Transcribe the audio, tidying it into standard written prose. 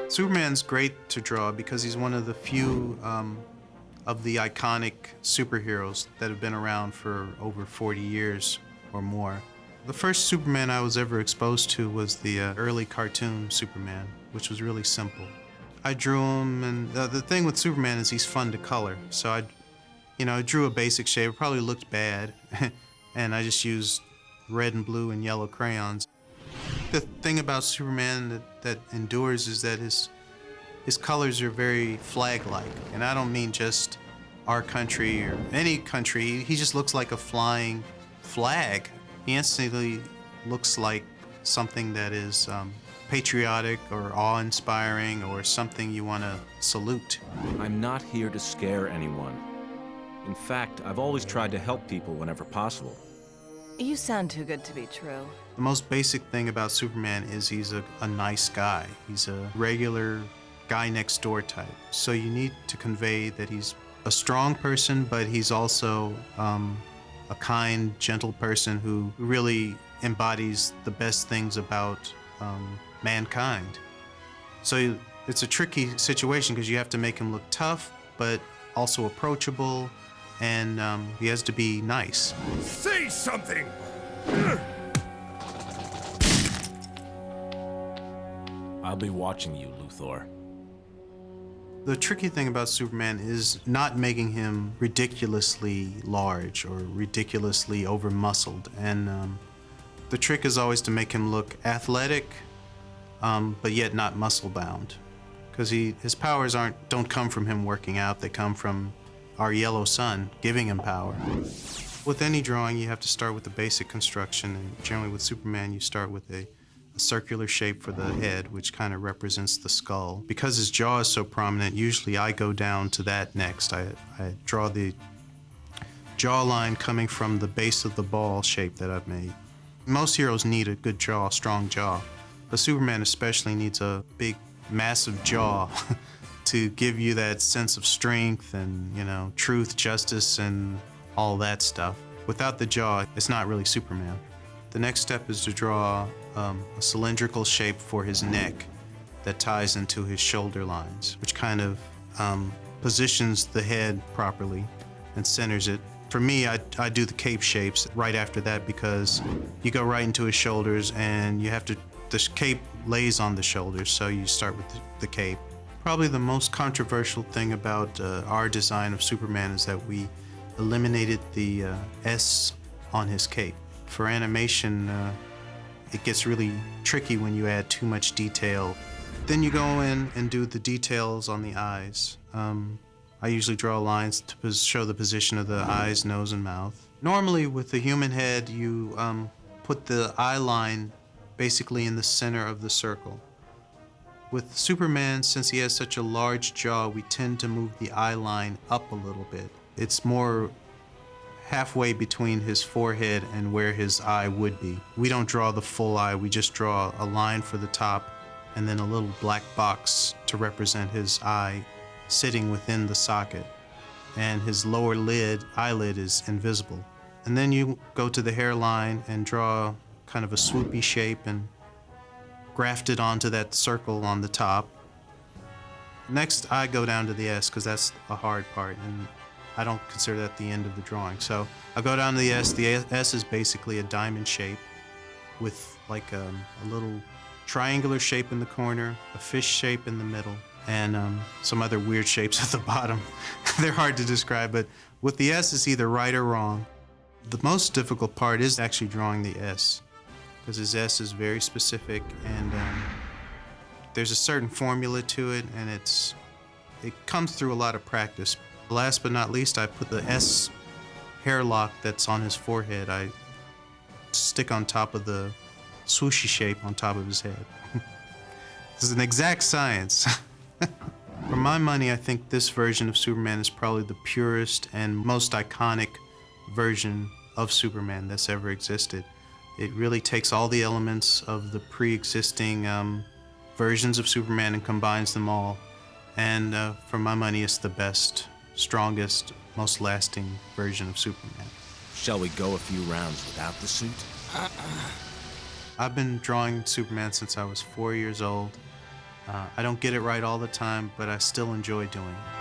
Superman's great to draw because he's one of the few of the iconic superheroes that have been around for over 40 years or more. The first Superman I was ever exposed to was the early cartoon Superman, which was really simple. I drew him, and the thing with Superman is he's fun to color. So I drew a basic shape. It probably looked bad, and I just used red and blue and yellow crayons. The thing about Superman that endures is that his colors are very flag-like, and I don't mean just our country or any country. He just looks like a flying flag. He instantly looks like something that is patriotic or awe-inspiring or something you want to salute. I'm not here to scare anyone. In fact, I've always tried to help people whenever possible. You sound too good to be true. The most basic thing about Superman is he's a nice guy. He's a regular guy next door type. So you need to convey that he's a strong person, but he's also a kind, gentle person who really embodies the best things about mankind. So it's a tricky situation because you have to make him look tough, but also approachable, and he has to be nice. Say something! I'll be watching you, Luthor. The tricky thing about Superman is not making him ridiculously large or ridiculously over-muscled. And the trick is always to make him look athletic, but yet not muscle-bound. Because his powers don't come from him working out, they come from our yellow sun giving him power. With any drawing, you have to start with the basic construction, and generally with Superman, you start with a circular shape for the head, which kind of represents the skull. Because his jaw is so prominent, usually I go down to that next. I draw the jawline coming from the base of the ball shape that I've made. Most heroes need a good jaw, a strong jaw, but Superman especially needs a big, massive jaw to give you that sense of strength and, truth, justice, and all that stuff. Without the jaw, it's not really Superman. The next step is to draw a cylindrical shape for his neck that ties into his shoulder lines, which kind of positions the head properly and centers it. For me, I do the cape shapes right after that because you go right into his shoulders and the cape lays on the shoulders, so you start with the cape. Probably the most controversial thing about our design of Superman is that we eliminated the S on his cape. For animation, it gets really tricky when you add too much detail. Then you go in and do the details on the eyes. I usually draw lines to show the position of the eyes, nose, and mouth. Normally with the human head, you put the eye line basically in the center of the circle. With Superman, since he has such a large jaw, we tend to move the eye line up a little bit. It's more halfway between his forehead and where his eye would be. We don't draw the full eye, we just draw a line for the top and then a little black box to represent his eye sitting within the socket. And his lower eyelid is invisible. And then you go to the hairline and draw kind of a swoopy shape and graft it onto that circle on the top. Next, I go down to the S because that's a hard part, and I don't consider that the end of the drawing. So I'll go down to the S. The S is basically a diamond shape with like a little triangular shape in the corner, a fish shape in the middle, and some other weird shapes at the bottom. They're hard to describe, but with the S, it's either right or wrong. The most difficult part is actually drawing the S, because his S is very specific, and there's a certain formula to it, and it comes through a lot of practice. Last but not least, I put the S hairlock that's on his forehead. I stick on top of the swooshy shape on top of his head. This is an exact science. For my money, I think this version of Superman is probably the purest and most iconic version of Superman that's ever existed. It really takes all the elements of the pre-existing versions of Superman and combines them all. And for my money, it's the best, strongest, most lasting version of Superman. Shall we go a few rounds without the suit? I've been drawing Superman since I was 4 years old. I don't get it right all the time, but I still enjoy doing it.